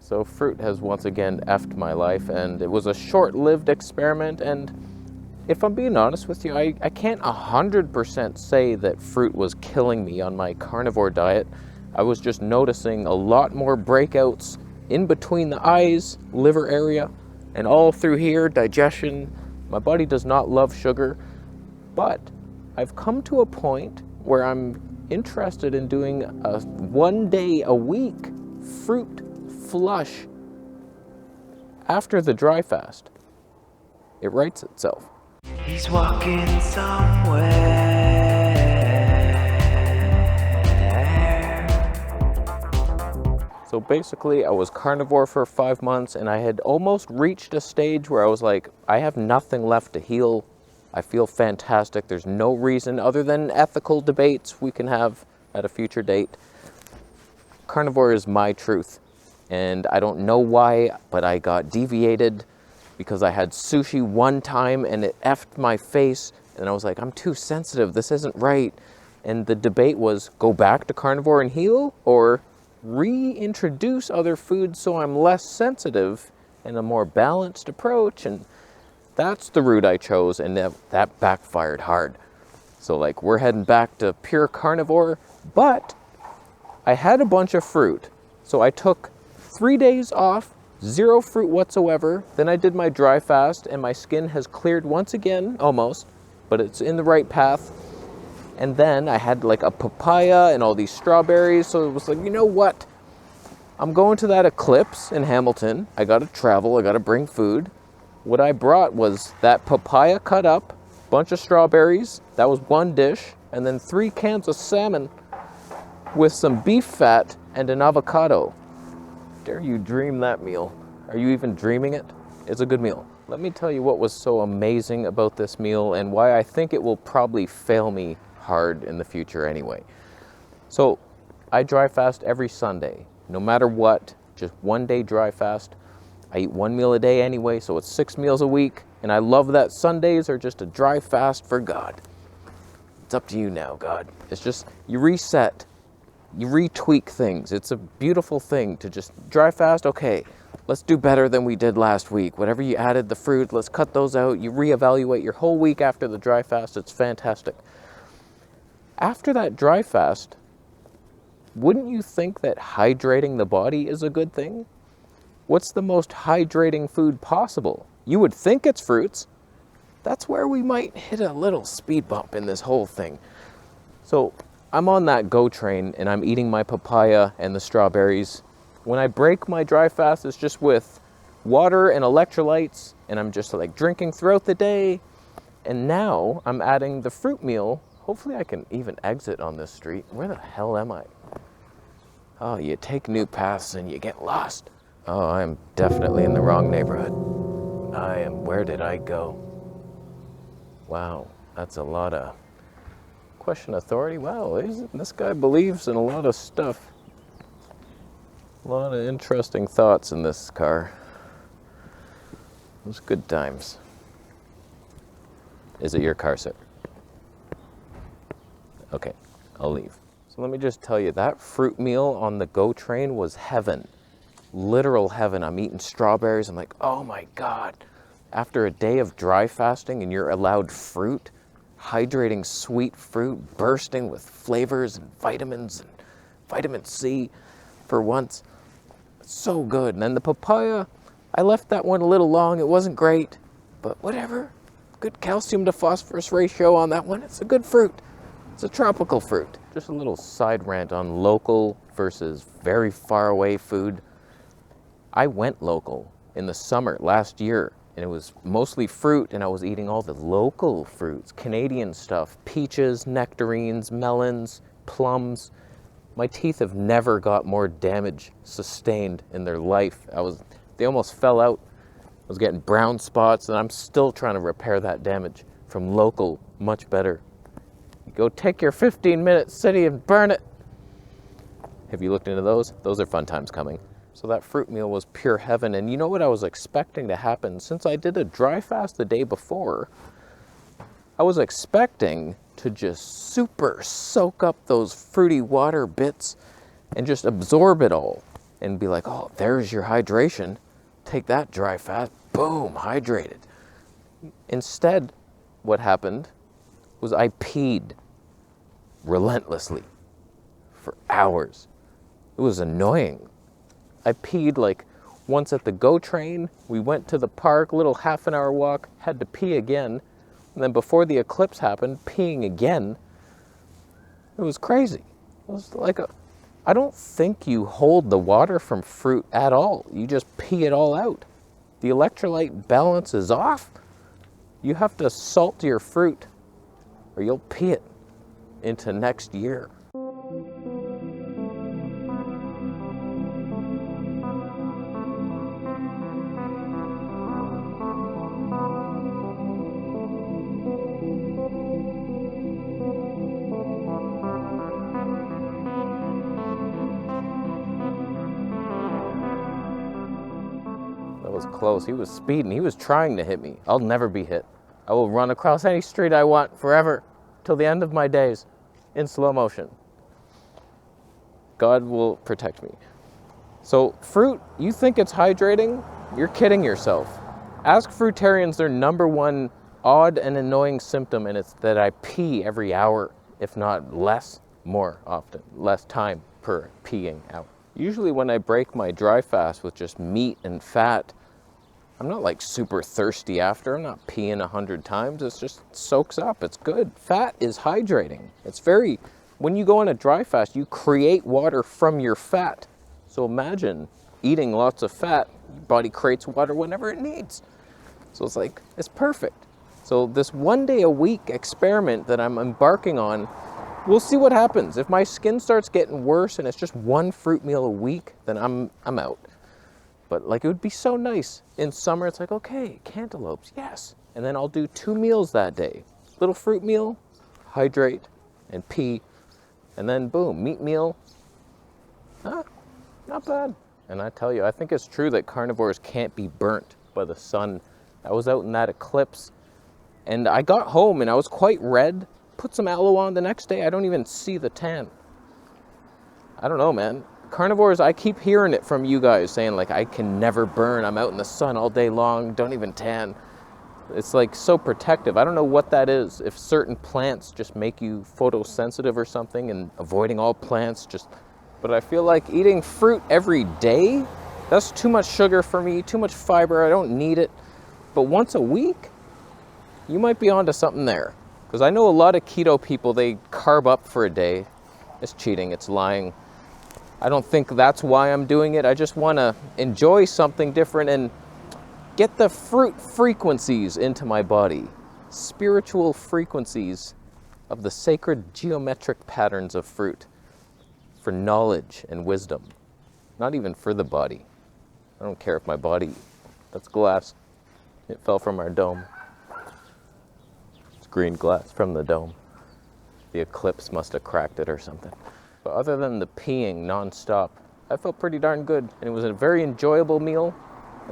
So fruit has once again effed my life, and it was a short-lived experiment, and if I'm being honest with you, I can't 100% say that fruit was killing me on my carnivore diet. I was just noticing a lot more breakouts in between the eyes, liver area, and all through here, digestion. My body does not love sugar, but I've come to a point where I'm interested in doing a 1 day a week fruit flush after the dry fast. It writes itself. He's walking somewhere. So basically, I was carnivore for 5 months, and I had almost reached a stage where I was like, I have nothing left to heal. I feel fantastic. There's no reason other than ethical debates we can have at a future date. Carnivore is my truth, and I don't know why, but I got deviated because I had sushi one time and it effed my face, and I was like, I'm too sensitive, this isn't right. And the debate was, go back to carnivore and heal, or reintroduce other foods so I'm less sensitive and a more balanced approach. And that's the route I chose, and that backfired hard. So like, we're heading back to pure carnivore, but I had a bunch of fruit. So I took 3 days off, 0 fruit whatsoever. Then I did my dry fast, and my skin has cleared once again, almost, but it's in the right path. And then I had like a papaya and all these strawberries. So it was like, you know what? I'm going to that eclipse in Hamilton. I gotta travel, I gotta bring food. What I brought was that papaya cut up, bunch of strawberries, that was 1 dish, and then 3 cans of salmon with some beef fat and an avocado. Dare you dream that meal? Are you even dreaming it? It's a good meal. Let me tell you what was so amazing about this meal and why I think it will probably fail me hard in the future anyway. So I dry fast every Sunday, no matter what, just 1 day dry fast. I eat 1 meal a day anyway, so it's 6 meals a week, and I love that Sundays are just a dry fast for God. It's up to you now, God. It's just, you reset. You retweak things. It's a beautiful thing to just dry fast. Okay, let's do better than we did last week. Whatever you added, the fruit, let's cut those out. You reevaluate your whole week after the dry fast. It's fantastic. After that dry fast, wouldn't you think that hydrating the body is a good thing? What's the most hydrating food possible? You would think it's fruits. That's where we might hit a little speed bump in this whole thing. So I'm on that go train, and I'm eating my papaya and the strawberries. When I break my dry fast, it's just with water and electrolytes, and I'm just like drinking throughout the day. And now I'm adding the fruit meal. Hopefully I can even exit on this street. Where the hell am I? Oh, you take new paths and you get lost. Oh, I'm definitely in the wrong neighborhood. Where did I go? Wow, that's a lot of question authority. Wow, this guy believes in a lot of stuff. A lot of interesting thoughts in this car. It was good times. Is it your car, sir? Okay, I'll leave. So let me just tell you, that fruit meal on the GO train was heaven. Literal heaven. I'm eating strawberries. I'm like, oh my God. After a day of dry fasting and you're allowed fruit, hydrating sweet fruit, bursting with flavors and vitamins and vitamin C for once. So good. And then the papaya, I left that one a little long. It wasn't great, but whatever. Good calcium to phosphorus ratio on that one. It's a good fruit. It's a tropical fruit. Just a little side rant on local versus very far away food. I went local in the summer last year, and it was mostly fruit, and I was eating all the local fruits, Canadian stuff, peaches, nectarines, melons, plums. My teeth have never got more damage sustained in their life. They almost fell out. I was getting brown spots, and I'm still trying to repair that damage from local, much better. You go take your 15-minute city and burn it. Have you looked into those? Those are fun times coming. So that fruit meal was pure heaven. And you know what I was expecting to happen? Since I did a dry fast the day before, I was expecting to just super soak up those fruity water bits and just absorb it all. and be like, oh, there's your hydration. Take that dry fast, boom, hydrated. Instead, what happened was I peed relentlessly for hours. It was annoying. I peed like once at the GO train. We went to the park, little half an hour walk, had to pee again. And then before the eclipse happened, peeing again. It was crazy. It was like I don't think you hold the water from fruit at all. You just pee it all out. The electrolyte balance is off. You have to salt your fruit or you'll pee it into next year. That was close. He was speeding. He was trying to hit me. I'll never be hit. I will run across any street I want forever till the end of my days in slow motion. God will protect me. So fruit, you think it's hydrating? You're kidding yourself. Ask fruitarians their number one odd and annoying symptom, and it's that I pee every hour, if not less, more often, less time per peeing out. Usually when I break my dry fast with just meat and fat, I'm not like super thirsty after. I'm not peeing 100 times. It's just soaks up. It's good. Fat is hydrating. It's very, when you go on a dry fast, you create water from your fat. So imagine eating lots of fat, your body creates water whenever it needs. So it's like, it's perfect. So this 1 day a week experiment that I'm embarking on, we'll see what happens. If my skin starts getting worse and it's just one fruit meal a week, then I'm out. But like, it would be so nice. In summer, it's like, okay, cantaloupes, yes. And then I'll do 2 meals that day. Little fruit meal, hydrate, and pee. And then boom, meat meal. Not bad. And I tell you, I think it's true that carnivores can't be burnt by the sun. I was out in that eclipse and I got home and I was quite red. Put some aloe on the next day, I don't even see the tan. I don't know, man. Carnivores, I keep hearing it from you guys saying like, I can never burn. I'm out in the sun all day long, don't even tan. It's like so protective. I don't know what that is. If certain plants just make you photosensitive or something, and avoiding all plants just, but I feel like eating fruit every day, that's too much sugar for me, too much fiber, I don't need it. But once a week, you might be onto something there. Because I know a lot of keto people, they carb up for a day. It's cheating, it's lying. I don't think that's why I'm doing it. I just want to enjoy something different and get the fruit frequencies into my body. Spiritual frequencies of the sacred geometric patterns of fruit for knowledge and wisdom. Not even for the body. I don't care if my body, that's glass. It fell from our dome. It's green glass from the dome. The eclipse must have cracked it or something. But other than the peeing nonstop, I felt pretty darn good. And it was a very enjoyable meal.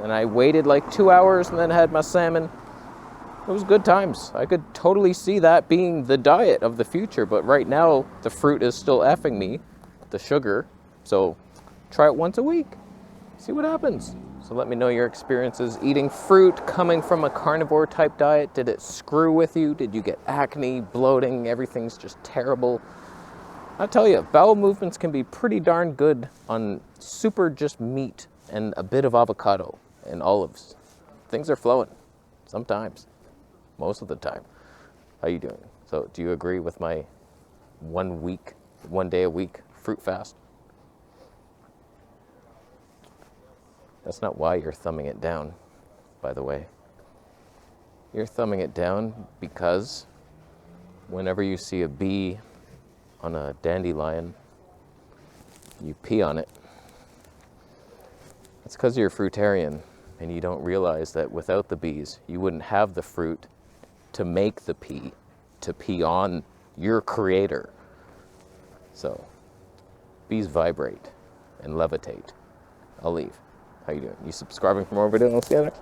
And I waited like 2 hours and then had my salmon. It was good times. I could totally see that being the diet of the future. But right now, the fruit is still effing me, the sugar. So try it once a week. See what happens. So let me know your experiences eating fruit, coming from a carnivore type diet. Did it screw with you? Did you get acne, bloating, everything's just terrible? I tell you, bowel movements can be pretty darn good on super just meat and a bit of avocado and olives. Things are flowing sometimes, most of the time. How you doing? So do you agree with my 1 day a week fruit fast? That's not why you're thumbing it down, by the way. You're thumbing it down because whenever you see a bee on a dandelion, you pee on it. It's because you're a fruitarian and you don't realize that without the bees, you wouldn't have the fruit to make the pee, to pee on your creator. So, bees vibrate and levitate. I'll leave. How you doing? You subscribing for more videos? See you next.